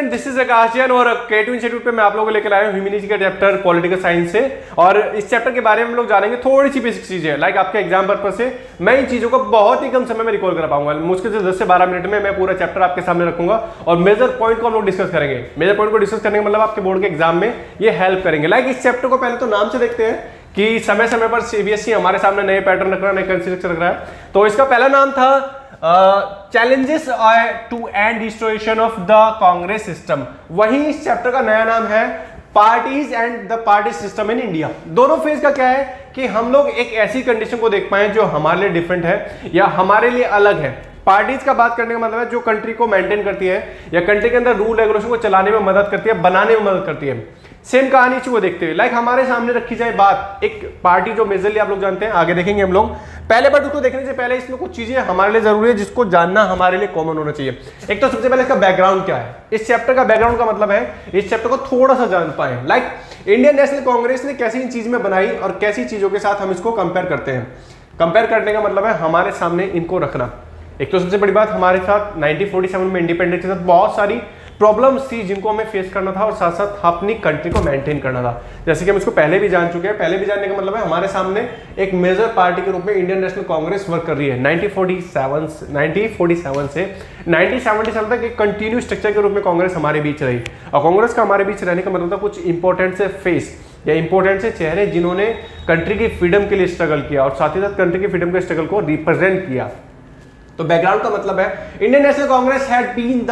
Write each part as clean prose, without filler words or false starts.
Student, this is आकाश जैन और K2 institute पे मैं आप लोगों को लेकर आया हूँ ह्यूमैनिटीज का चैप्टर पॉलिटिकल साइंस से। और इस चैप्टर के बारे में हम लोग जानेंगे थोड़ी सी बेसिक चीजें, लाइक आपके एग्जाम पर्पस से मैं इन चीजों को बहुत ही कम समय में रिकॉल कर पाऊंगा। मुश्किल से 10 से 12 मिनट में मैं पूरा चैप्टर आपके सामने रखूंगा और मेजर पॉइंट को हम लोग डिस्कस करेंगे। मेजर पॉइंट को डिस्कस करने का मतलब आपके बोर्ड के एग्जाम में ये हेल्प करेंगे। लाइक इस चैप्टर को पहले तो नाम से देखते हैं कि समय समय पर CBSE हमारे सामने नए पैटर्न रख रहा है, नए कंस्ट्रक्चर रख रहा है। तो इसका पहला नाम था challenges to and restoration of the Congress system. वहीं इस चैप्टर का नया नाम है parties and the party system in India. दोनों फेज का क्या है कि हम लोग एक ऐसी कंडीशन को देख पाए जो हमारे लिए डिफरेंट है या हमारे लिए अलग है। पार्टीज का बात करने का मतलब है जो कंट्री को मेंटेन करती है या कंट्री के अंदर रूल रेगुलेशन को चलाने में मदद करती है, बनाने में मदद करती है। सेम कहानी को देखते हुए लाइक हमारे सामने रखी जाए बात, एक पार्टी जो मेजरली आप लोग जानते हैं, आगे देखेंगे हम लोग। पहले बट उसको देखने से पहले इसमें कुछ चीजें हमारे लिए जरूरी है जिसको जानना हमारे लिए कॉमन होना चाहिए। एक तो सबसे पहले इसका बैकग्राउंड क्या है। इस चैप्टर का बैकग्राउंड का मतलब है इस चैप्टर को थोड़ा सा जान पाए, लाइक इंडियन नेशनल कांग्रेस ने कैसी इन चीज में बनाई और कैसी चीजों के साथ हम इसको कंपेयर करते हैं। कंपेयर करने का मतलब है हमारे सामने इनको रखना। एक तो सबसे बड़ी बात, हमारे साथ 1947 में इंडिपेंडेंस के साथ बहुत सारी प्रॉब्लम्स थी जिनको हमें फेस करना था और साथ साथ अपनी कंट्री को मेंटेन करना था। जैसे कि हम इसको पहले भी जान चुके हैं। पहले भी जानने का मतलब है हमारे सामने एक मेजर पार्टी के रूप में इंडियन नेशनल कांग्रेस वर्क कर रही है 1947 से 1977 तक एक कंटिन्यू स्ट्रक्चर के रूप में कांग्रेस हमारे बीच रही। और कांग्रेस का हमारे बीच रहने का मतलब था कुछ इंपॉर्टेंट से फेस या इंपॉर्टेंट से चेहरे जिन्होंने कंट्री की फ्रीडम के लिए स्ट्रगल किया और साथ ही साथ कंट्री की फ्रीडम के स्ट्रगल को रिप्रेजेंट किया। तो बैकग्राउंड का मतलब है Indian National Congress had been the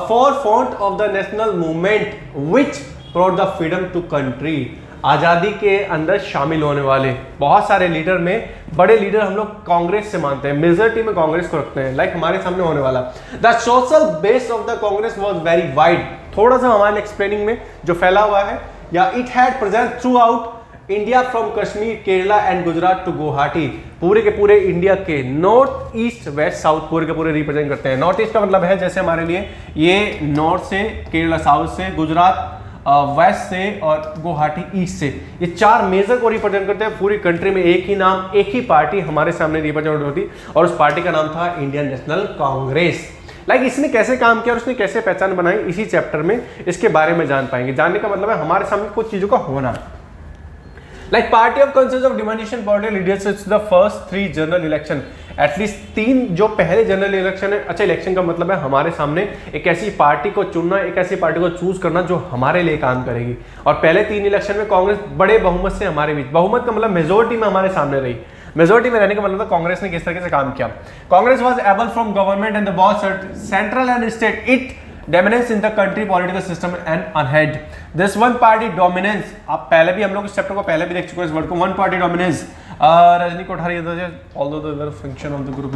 forefront of the national movement which brought the freedom to country। आजादी के अंदर शामिल होने वाले बहुत सारे लीडर में बड़े लीडर हम लोग कांग्रेस से मानते हैं, मेजॉरिटी में कांग्रेस को रखते हैं। लाइक हमारे सामने होने वाला the social base of the Congress was very wide. थोड़ा सा हमारे एक्सप्लेनिंग में जो फैला हुआ है, या it had present throughout India from Kashmir, Kerala and Gujarat to Guwahati. पूरे के पूरे इंडिया के नॉर्थ ईस्ट वेस्ट साउथ पूरे के पूरे रिप्रेजेंट करते हैं। नॉर्थ ईस्ट का मतलब है जैसे हमारे लिए ये नॉर्थ से, केरला साउथ से, गुजरात वेस्ट से और गुवाहाटी ईस्ट से, ये चार मेजर को रिप्रेजेंट करते हैं। पूरी कंट्री में एक ही नाम, एक ही पार्टी हमारे सामने रिप्रेजेंट होती और उस पार्टी का नाम था इंडियन नेशनल कांग्रेस। लाइक इसने कैसे काम किया और उसने कैसे पहचान बनाई, इसी चैप्टर में इसके बारे में जान पाएंगे। जानने का मतलब है हमारे सामने कुछ चीजों का होना। Like party of consensus of diminution political leaders is the first 3 general election. At least 3 जो पहले जनरल इलेक्शन है। अच्छा, इलेक्शन का मतलब है हमारे सामने एक ऐसी पार्टी को चुनना, एक ऐसी पार्टी को चूज करना जो हमारे लिए काम करेगी। और पहले 3 इलेक्शन में कांग्रेस बड़े बहुमत से हमारे बीच, बहुमत का मतलब मेजोरिटी में हमारे सामने रही। मेजोरिटी में रहने का मतलब कांग्रेस ने किस तरीके से काम किया। Congress was able from government and the boss central and state it dominance in the country political system and unhead this one party dominance। आप पहले भी हम लोग इस चैप्टर को पहले भी देख चुके हैं इस वर्ड को, one party dominance. Rajni Kothari although function of the group,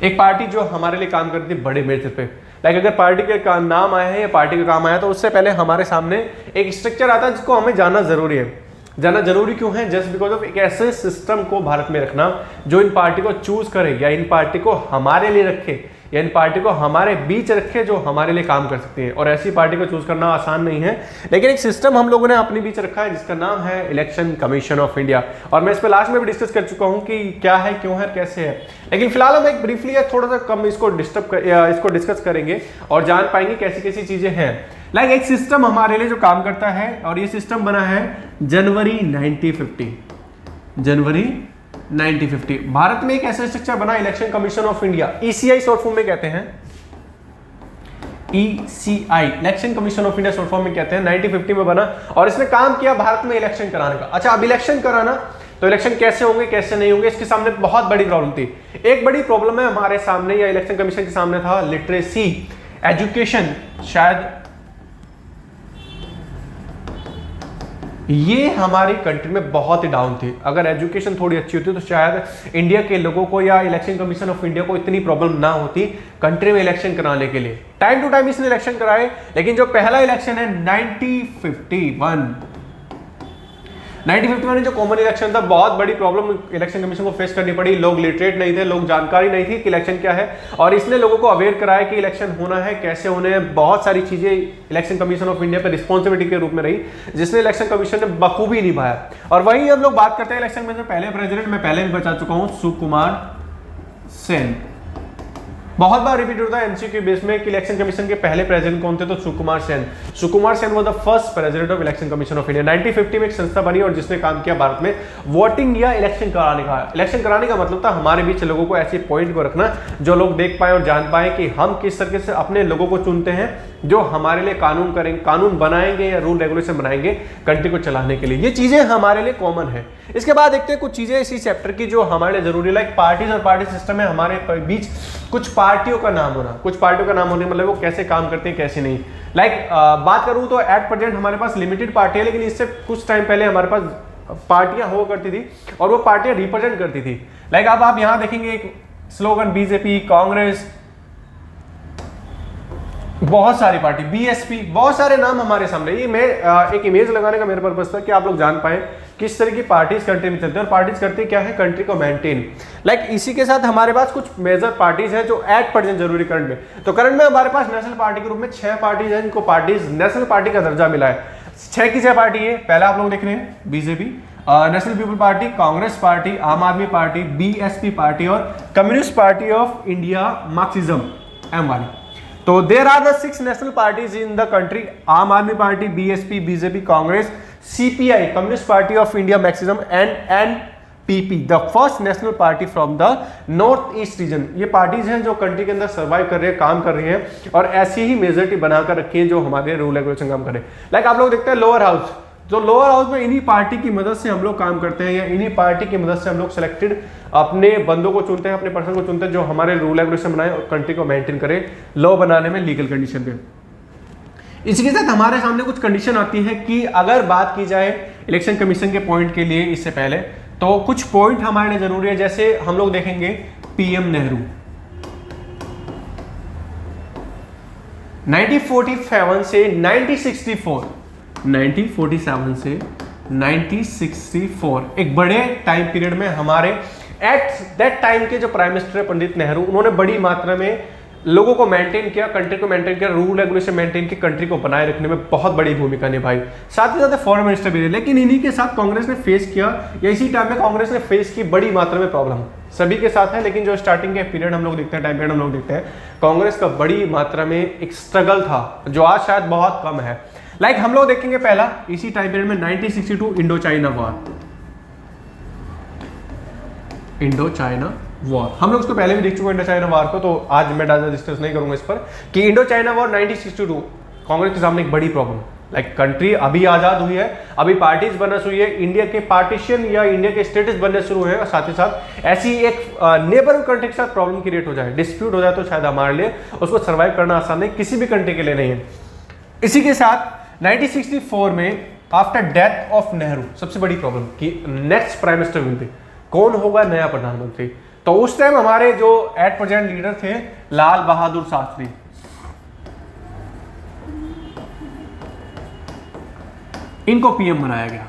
एक पार्टी जो हमारे लिए काम करती है बड़े मेजर पे। लाइक अगर पार्टी के नाम आया है या पार्टी का काम आया तो उससे पहले हमारे सामने एक स्ट्रक्चर आता है जिसको हमें जानना जरूरी है। जानना जरूरी क्यों है? जस्ट बिकॉज ऑफ एक ऐसे सिस्टम को भारत में रखना जो इन पार्टी को चूज करे या इन पार्टी को हमारे लिए रखे या इन पार्टी को हमारे बीच रखे जो हमारे लिए काम कर सकती है। और ऐसी पार्टी को चूज करना आसान नहीं है, लेकिन एक सिस्टम हम लोगों ने अपने बीच रखा है जिसका नाम है इलेक्शन कमीशन ऑफ इंडिया। और मैं इस पर लास्ट में भी डिस्कस कर चुका हूं कि क्या है, क्यों है, कैसे है। लेकिन फिलहाल हम एक ब्रीफली या थोड़ा सा कम इसको डिस्कस करेंगे और जान पाएंगे कैसी कैसी चीजें हैं। लाइक एक सिस्टम हमारे लिए जो काम करता है और ये सिस्टम बना है जनवरी 1950। भारत में एक ऐसा स्ट्रक्चर बना election commission of India, ECI short form में कहते हैं। ECI election commission of India short form में कहते हैं। 1950 में बना और इसने काम किया भारत में इलेक्शन कराने का। अच्छा, अब इलेक्शन कराना तो इलेक्शन कैसे होंगे, कैसे नहीं होंगे, इसके सामने बहुत बड़ी प्रॉब्लम थी। एक बड़ी प्रॉब्लम है हमारे सामने या इलेक्शन कमीशन के सामने था लिटरेसी, एजुकेशन। शायद ये हमारी कंट्री में बहुत ही डाउन थी। अगर एजुकेशन थोड़ी अच्छी होती तो शायद इंडिया के लोगों को या इलेक्शन कमीशन ऑफ इंडिया को इतनी प्रॉब्लम ना होती कंट्री में इलेक्शन कराने के लिए। टाइम टू टाइम इसने इलेक्शन कराए, लेकिन जो पहला इलेक्शन है 1951 में जो कॉमन इलेक्शन था, बहुत बड़ी प्रॉब्लम इलेक्शन कमीशन को फेस करनी पड़ी। लोग लिटरेट नहीं थे, लोग जानकारी नहीं थी कि इलेक्शन क्या है, और इसने लोगों को अवेयर कराया कि इलेक्शन होना है, कैसे होने हैं। बहुत सारी चीजें इलेक्शन कमीशन ऑफ इंडिया पे रिस्पॉन्सिबिलिटी के रूप में रही, जिसने इलेक्शन कमीशन ने बखूबी निभाया। और वहीं हम लोग बात करते हैं इलेक्शन कमीशन पहले प्रेसिडेंट, मैं पहले भी बता चुका हूं, सुकुमार सेन। बहुत बार रिपीट होता है एमसीक्यू बेस में कि इलेक्शन कमीशन के पहले प्रेसिडेंट कौन थे, तो Sukumar Sen. Sukumar Sen was the first president of election commission of India. 1950 में एक संस्था बनी और जिसने काम किया भारत में वोटिंग या इलेक्शन कराने का। इलेक्शन कराने का मतलब था हमारे बीच लोगों को ऐसे पॉइंट को रखना जो लोग देख पाए और जान पाए कि हम किस तरीके से अपने लोगों को चुनते हैं जो हमारे लिए कानून करेंगे, कानून बनाएंगे या रूल रेगुलेशन बनाएंगे कंट्री को चलाने के लिए। ये चीजें हमारे लिए कॉमन है। इसके बाद देखते हैं कुछ चीजें इसी चैप्टर की जो हमारे लिए जरूरी, लाइक पार्टीज और पार्टी सिस्टम है। हमारे बीच कुछ पार्टियों का नाम होना, कुछ पार्टियों का नाम होने मतलब वो कैसे काम करते हैं कैसे नहीं। लाइक बात करूं तो एट प्रेजेंट हमारे पास लिमिटेड पार्टी है, लेकिन इससे कुछ टाइम पहले हमारे पास पार्टियां हुआ करती थी और वो पार्टियां रिप्रेजेंट करती थी। लाइक अब आप यहां देखेंगे एक स्लोगन बीजेपी, कांग्रेस, बहुत सारी पार्टी, बीएसपी, बहुत सारे नाम हमारे सामने। ये मैं एक इमेज लगाने का मेरा पर्पस था कि आप लोग जान पाए किस तरह की पार्टीज कंट्री में चलते हैं और पार्टीज करती क्या है कंट्री को मेंटेन। लाइक इसी के साथ हमारे पास कुछ मेजर पार्टीज हैं जो एट प्रेजेंट जरूरी करंट में। तो करंट में हमारे पास नेशनल पार्टी के रूप में 6 पार्टीज हैं जिनको पार्टीज नेशनल पार्टी का दर्जा मिला है। 6 की 6 पार्टी है। पहला आप लोग देख रहे हैं BJP, national people party, Congress party, Aam Aadmi party, BSP party और communist party of India Marxism एमवाई। तो there are the 6 national parties in the country. Aam Aadmi party, BSP, BJP, Congress, CPI communist party of India Marxism and NPP the first national party from the north east region. ये parties हैं जो country के अंदर survive कर रही है, काम कर रही हैं और ऐसी ही मेजोरिटी बनाकर रखी है जो हमारे रूल रेगुलेशन काम करे। लाइक आप लोग देखते हैं लोअर हाउस, जो लोअर हाउस में इन्हीं पार्टी की मदद से हम लोग काम करते हैं या इन्हीं पार्टी की मदद से हम लोग सिलेक्टेड अपने बंदों को चुनते हैं, अपने पर्सन को चुनते हैं जो हमारे रूल रेगुलेशन बनाए और कंट्री को मेंटेन करे लॉ बनाने में लीगल कंडीशन पे। इसी के साथ हमारे सामने कुछ कंडीशन आती है कि अगर बात की जाए इलेक्शन कमीशन के पॉइंट के लिए इससे पहले तो कुछ पॉइंट हमारे लिए जरूरी है। जैसे हम लोग देखेंगे पीएम नेहरू 1947 से 1964 एक बड़े टाइम पीरियड में हमारे एट दैट टाइम के जो प्राइम मिनिस्टर है पंडित नेहरू, उन्होंने बड़ी मात्रा में लोगों को मेंटेन किया, कंट्री को मेंटेन किया, रूल रेगुलेशन मेंटेन की, कंट्री को बनाए रखने में बहुत बड़ी भूमिका निभाई। साथ ही साथ फॉरेन मिनिस्टर भी रहे। लेकिन इन्हीं के साथ कांग्रेस ने फेस किया या इसी टाइम में कांग्रेस ने फेस की बड़ी मात्रा में प्रॉब्लम सभी के साथ है, लेकिन जो स्टार्टिंग के पीरियड हम लोग देखते हैं, टाइम पीरियड हम लोग देखते हैं, कांग्रेस का बड़ी मात्रा में एक स्ट्रगल था जो आज शायद बहुत कम है। लाइक हम लोग देखेंगे पहला इसी टाइम पीरियड में 1962 इंडो चाइना वॉर। हम लोग उसको पहले भी देख चुके हैं इंडो चाइना वॉर को, तो आज मैं ज्यादा डिस्कस नहीं करूंगा इस पर कि इंडो चाइना वॉर 1962 कांग्रेस के सामने एक बड़ी प्रॉब्लम। लाइक कंट्री अभी आजाद हुई है, अभी पार्टीज बनना शुरू हुई है, इंडिया के पार्टीशन या इंडिया के स्टेटस बनने शुरू हुए हैं और साथ ही साथ ऐसी एक नेबरहुड कंट्री के साथ प्रॉब्लम क्रिएट हो जाए, डिस्प्यूट हो जाए तो शायद हमारे लिए उसको सर्वाइव करना आसान नहीं, किसी भी कंट्री के लिए नहीं है। इसी के साथ 1964 में आफ्टर डेथ ऑफ नेहरू सबसे बड़ी प्रॉब्लम कि next prime minister will be, कौन होगा नया प्रधानमंत्री। तो उस टाइम हमारे जो एट प्रेजेंट लीडर थे लाल बहादुर शास्त्री, इनको पीएम बनाया गया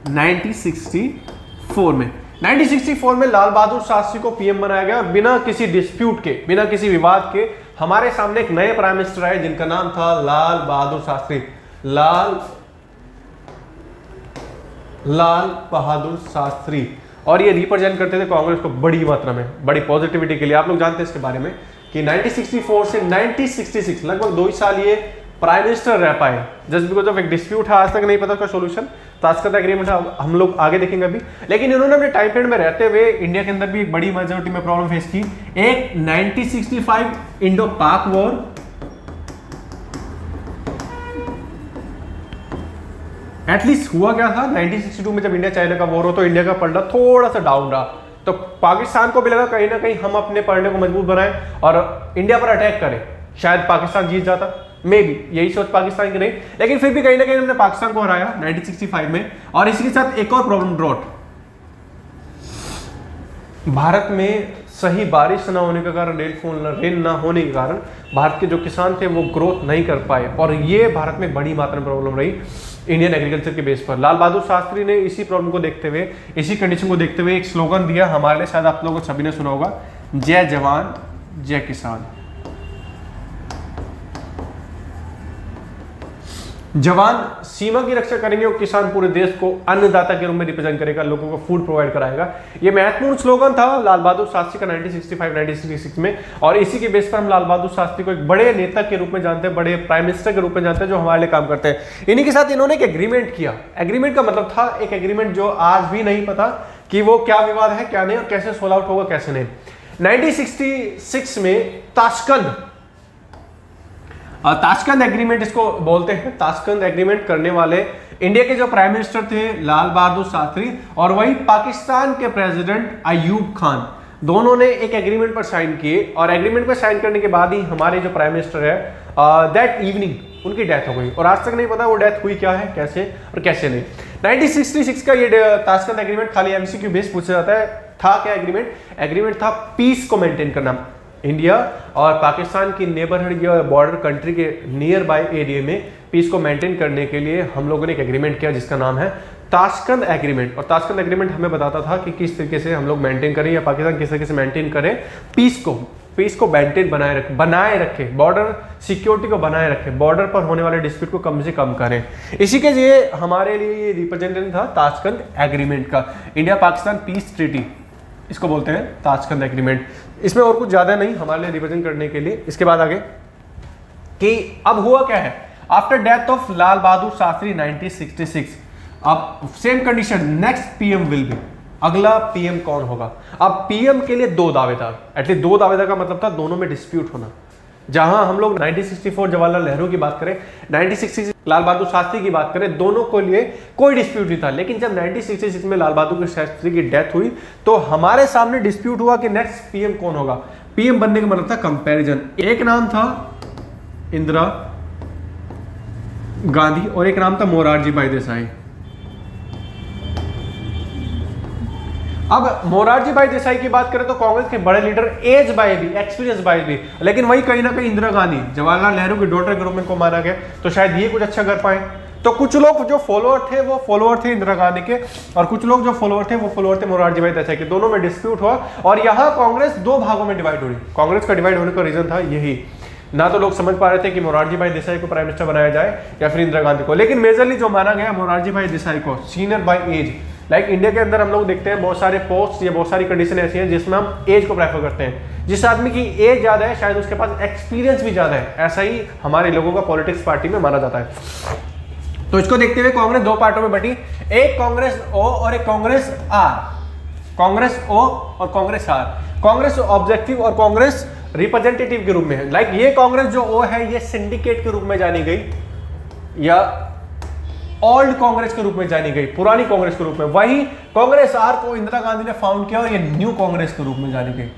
1964 में। 1964 में लाल बहादुर शास्त्री को पीएम बनाया गया और बिना किसी डिस्प्यूट के, बिना किसी विवाद के हमारे सामने एक नए प्राइम मिनिस्टर आए जिनका नाम था लाल बहादुर शास्त्री। लाल बहादुर शास्त्री, और ये रिप्रेजेंट करते थे कांग्रेस को बड़ी मात्रा में, बड़ी पॉजिटिविटी के लिए। आप लोग जानते हैं इसके बारे में कि 1964 से 1966 लगभग 2 साल ये प्राइम मिनिस्टर रह पाए जस्ट बिकॉज ऑफ एक डिस्प्यूट है, आज तक नहीं पता उसका सोल्यूशन, ताशकंद एग्रीमेंट है, हम लोग आगे देखेंगे अभी। लेकिन इन्होंने अपने टाइम पीरियड में रहते हुए इंडिया के अंदर भी एक बड़ी मेजोरिटी में प्रॉब्लम फेस की। एक 1965 इंडो पाक वॉर, एटलीस्ट हुआ क्या था 1962 में जब इंडिया चाइना का वॉर हो तो इंडिया का पलड़ा थोड़ा सा डाउन रहा, तो पाकिस्तान को भी लगा कहीं ना कहीं हम अपने पलड़े को मजबूत बनाएं और इंडिया पर अटैक करें, शायद पाकिस्तान जीत जाता, मे बी यही सोच पाकिस्तान की नहीं, लेकिन फिर भी कहीं ना कहीं हमने पाकिस्तान को हराया 1965 में। और इसी के साथ एक और प्रॉब्लम, ड्रॉट। भारत में सही बारिश ना होने के कारण, रेन ना होने के कारण भारत के जो किसान थे वो ग्रोथ नहीं कर पाए और ये भारत में बड़ी मात्रा में प्रॉब्लम रही इंडियन एग्रीकल्चर के बेस पर। लाल बहादुर शास्त्री ने इसी प्रॉब्लम को देखते हुए, इसी कंडीशन को देखते हुए एक स्लोगन दिया हमारे लिए, शायद आप लोगों को सभी ने सुना होगा, जय जवान जय किसान। जवान सीमा की रक्षा करेंगे और किसान पूरे देश को अन्नदाता के रूप में रिप्रेजेंट करेगा, लोगों को फूड प्रोवाइड कराएगा। ये महत्वपूर्ण स्लोगन था लाल बहादुर शास्त्री का 1965-1966 में, और इसी के बेस पर हम लाल बहादुर शास्त्री को एक बड़े नेता के रूप में जानते हैं, बड़े प्राइम मिनिस्टर के रूप में जानते हैं, जो हमारे लिए काम करते हैं। इन्हीं के साथ इन्होंने एक एग्रीमेंट किया। एग्रीमेंट का मतलब था एक एग्रीमेंट जो आज भी नहीं पता कि वो क्या विवाद है क्या नहीं, और कैसे सोल्व आउट होगा कैसे नहीं। 1966 में ताशकंद एग्रीमेंट इसको बोलते हैं। ताशकंद एग्रीमेंट करने वाले इंडिया के जो प्राइम मिनिस्टर थे लाल बहादुर शास्त्री, और वही पाकिस्तान के प्रेसिडेंट अयूब खान, दोनों ने एक एग्रीमेंट पर साइन किए। और एग्रीमेंट पर साइन करने के बाद ही हमारे जो प्राइम मिनिस्टर है दैट इवनिंग उनकी डेथ हो गई, और आज तक नहीं पता वो डेथ हुई क्या है, कैसे और कैसे नहीं। 1966 का ये ताशकंद एग्रीमेंट खाली एमसीक्यू बेस पूछा जाता है। था क्या एग्रीमेंट? एग्रीमेंट था पीस को मेंटेन करना। इंडिया और पाकिस्तान की नेबरहुड या बॉर्डर कंट्री के नियर बाय एरिया में पीस को मेंटेन करने के लिए हम लोगों ने एक एग्रीमेंट किया जिसका नाम है ताशकंद एग्रीमेंट। और ताशकंद एग्रीमेंट हमें बताता था कि किस तरीके से हम लोग मेंटेन करें, या पाकिस्तान किस तरीके से मेंटेन करे पीस को मेंटेन बनाए रखे, बॉर्डर सिक्योरिटी को बनाए रखे, बॉर्डर पर होने वाले डिस्प्यूट को कम से कम करें। इसी के लिए हमारे लिए रिप्रेजेंटेटिव था ताशकंद एग्रीमेंट का। इंडिया पाकिस्तान पीस ट्रीटी इसको बोलते हैं ताशकंद एग्रीमेंट। इसमें और कुछ ज्यादा नहीं हमारे लिए रिप्रेजेंट करने के लिए। इसके बाद आगे कि अब हुआ क्या है after death of Lal Bahadur Shastri 1966, अब same condition, next PM will be, अगला पीएम कौन होगा। अब पीएम के लिए दो दावेदार, एटलीस्ट दो दावेदार का मतलब था दोनों में डिस्प्यूट होना। जहां हम लोग 1964 जवाहरलाल नेहरू की बात करें, 1966 लाल बहादुर शास्त्री की बात करें, दोनों को लिए कोई डिस्प्यूट नहीं था। लेकिन जब 1966 में लाल बहादुर शास्त्री की डेथ हुई तो हमारे सामने डिस्प्यूट हुआ कि नेक्स्ट पीएम कौन होगा। पीएम बनने का मतलब था कंपैरिजन। एक नाम था इंदिरा गांधी और एक नाम था मोरारजी भाई देसाई। अब मोरारजी भाई देसाई की बात करें तो कांग्रेस के बड़े लीडर, एज बाय भी, एक्सपीरियंस बाय भी, लेकिन वही कहीं ना कहीं इंदिरा गांधी जवाहरलाल नेहरू की डॉटर के रूप में इनको माना गया, तो शायद ये कुछ अच्छा कर पाए। तो कुछ लोग जो फॉलोअर थे वो फॉलोअर थे इंदिरा गांधी के, और कुछ लोग जो फॉलोअर थे वो फॉलोअर थे मोरारजी भाई देसाई के। दोनों में डिस्प्यूट हुआ और यहाँ कांग्रेस दो भागों में डिवाइड हो रही। कांग्रेस का डिवाइड होने का रीजन था यही, ना तो लोग समझ पा रहे थे कि मोरारजी भाई देसाई को प्राइम मिनिस्टर बनाया जाए या फिर इंदिरा गांधी को, लेकिन मेजरली जो माना गया मोरारजी भाई देसाई को, senior by age. Like India के अंदर हम लोग देखते हैं बहुत सारे पोस्ट या बहुत सारी कंडीशन ऐसी हैं जिसमें हम एज को प्रेफर करते हैं। जिस आदमी की एज ज्यादा है शायद उसके पास एक्सपीरियंस भी ज्यादा है, ऐसा ही हमारे लोगों का पॉलिटिक्स पार्टी में माना जाता है। तो इसको देखते हुए कांग्रेस दो पार्टों में बटी, एक कांग्रेस ओ और एक कांग्रेस आर। कांग्रेस ओ और कांग्रेस आर, कांग्रेस ऑब्जेक्टिव और कांग्रेस रिप्रेजेंटेटिव के रूप में है। लाइक ये कांग्रेस जो ओ है ये सिंडिकेट के रूप में जानी गई, या ओल्ड कांग्रेस के रूप में जानी गई, पुरानी कांग्रेस के रूप में। वही कांग्रेस आर को इंदिरा गांधी ने फाउंड किया और ये न्यू कांग्रेस के रूप में जानी गई।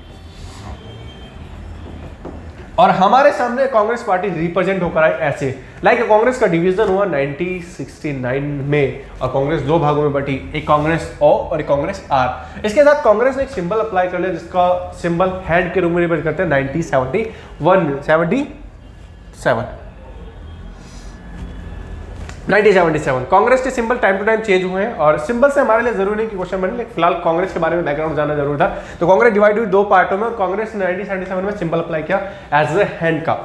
और हमारे सामने कांग्रेस पार्टी रिप्रेजेंट होकर आई ऐसे। लाइक कांग्रेस का डिवीजन हुआ 1969 में और कांग्रेस दो भागों में बटी, एक कांग्रेस ओ और एक कांग्रेस आर। इसके साथ कांग्रेस ने एक सिंबल अप्लाई कर लिया जिसका सिंबल हेड के रूप में रिप्रेजेंट करते हैं 1977। कांग्रेस के symbol time to time change हुए हैं और सिंबल से हमारे लिए जरूरी नहीं कि क्वेश्चन बने, लेकिन फिलहाल कांग्रेस के बारे में बैकग्राउंड जानना जरूर था। तो कांग्रेस डिवाइड हुई दो पार्टों में और कांग्रेस ने 1977 में सिंबल अप्लाई किया एज ए हैंड का।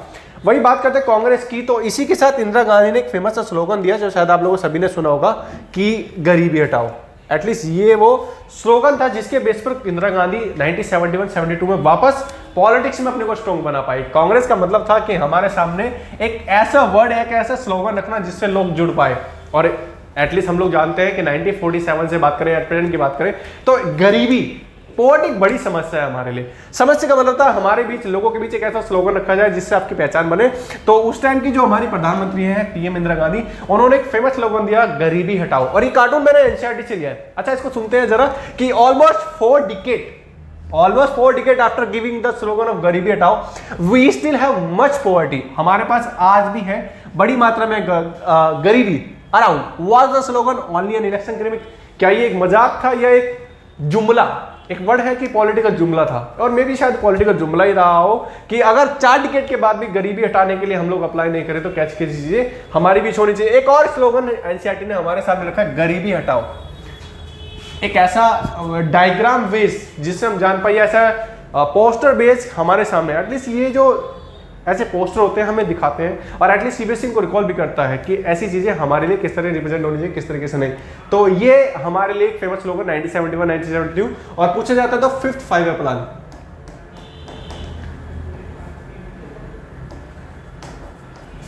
वही बात करते हैं कांग्रेस की, तो इसी के साथ इंदिरा गांधी ने एक फेमस सा स्लोगन दिया जो शायद आप लोगों सभी ने सुना होगा कि गरीबी हटाओ। एटलीस्ट ये वो स्लोगन था जिसके बेस पर इंदिरा गांधी 1971-72 में वापस पॉलिटिक्स में अपने को स्ट्रॉन्ग बना पाई। कांग्रेस का मतलब था कि हमारे सामने एक ऐसा वर्ड, एक ऐसा स्लोगन रखना जिससे लोग जुड़ पाए। और एटलीस्ट हम लोग जानते हैं कि 1947 से बात करें या प्रेजेंट की बात करें तो गरीबी पॉवर्टी एक बड़ी समस्या है हमारे लिए। समस्या का मतलब था हमारे बीच, लोगों के बीच एक ऐसा स्लोगन रखा जाए जिससे आपकी पहचान बने। तो उस टाइम की जो हमारी प्रधानमंत्री है पीएम इंदिरा गांधी, उन्होंने एक फेमस स्लोगन दिया गरीबी हटाओ। और ये कार्टून मैंने एनसीईआरटी से लिया है। अच्छा इसको सुनते हैं जरा कि almost 4 decade after giving the slogan of गरीबी हटाओ we still have much poverty. हमारे पास आज भी है बड़ी मात्रा में गरीबी। Around was the slogan only an election gimmick. क्या ये एक मजाक था या एक जुमला? एक वर्ड है कि पॉलिटिकल जुमला था, और मे भी शायद पॉलिटिकल जुमला ही रहा हो कि अगर 4 डिकेड के बाद भी गरीबी हटाने के लिए हम लोग अप्लाई नहीं करें तो कैसी चीजें हमारी बीच होनी चाहिए। एक और स्लोगन एनसीईआरटी ने हमारे सामने रखा है, गरीबी हटाओ। एक ऐसा डायग्राम बेस जिससे हम जान पाइए, ऐसा पोस्टर बेस हमारे सामने। एटलीस्ट ये जो ऐसे पोस्टर होते हैं, हमें दिखाते हैं और एटलीस्ट सीबीएसई को रिकॉल भी करता है कि ऐसी चीज़ें हमारे लिए किस तरह रिप्रेजेंट होनी चाहिए, किस तरीके से नहीं। तो ये हमारे लिए एक फेमस स्लोगन 1971 1972। और पूछा जाता है तो फिफ्थ 5 प्लान,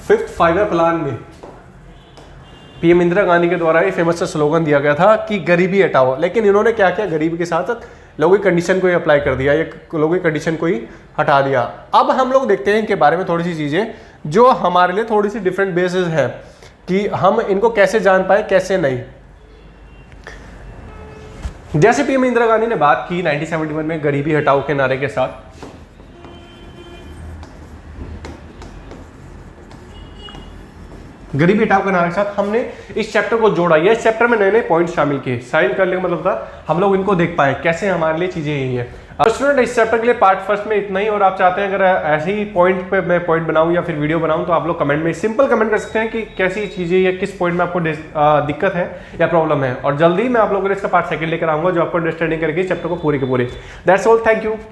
फिफ्थ 5 प्लान में पीएम इंदिरा गांधी के द्वारा ये फेमस स्लोगन दिया गया था कि गरीबी हटाओ। लेकिन इन्होंने क्या किया, गरीबी के साथ साथ लोगों की कंडीशन को ही अप्लाई कर दिया, या लोगों की कंडीशन को ही हटा दिया। अब हम लोग देखते हैं इनके बारे में थोड़ी सी चीज़ें जो हमारे लिए थोड़ी सी डिफरेंट बेसिस है कि हम इनको कैसे जान पाए कैसे नहीं। जैसे पीएम इंदिरा गांधी ने बात की 1971 में गरीबी हटाओ के नारे के साथ, गरीबी हटाओ के नारे के साथ हमने इस चैप्टर को जोड़ा। ये इस चैप्टर में नए नए पॉइंट शामिल किए, साइन करने का मतलब था हम लोग इनको देख पाए कैसे हमारे लिए चीजें यही है। अब स्टूडेंट इस चैप्टर के लिए पार्ट फर्स्ट में इतना ही, और आप चाहते हैं अगर ऐसे ही पॉइंट पे मैं पॉइंट बनाऊं या फिर वीडियो बनाऊं तो आप लोग कमेंट में सिंपल कमेंट कर सकते हैं कि कैसी चीजें या किस पॉइंट में आपको दिक्कत है या प्रॉब्लम है, और जल्दी मैं आप लोगों के लिए इसका पार्ट सेकंड लेकर आऊंगा जो आपको अंडरस्टैंडिंग करके चैप्टर को पूरे के पूरे। That's all, thank you.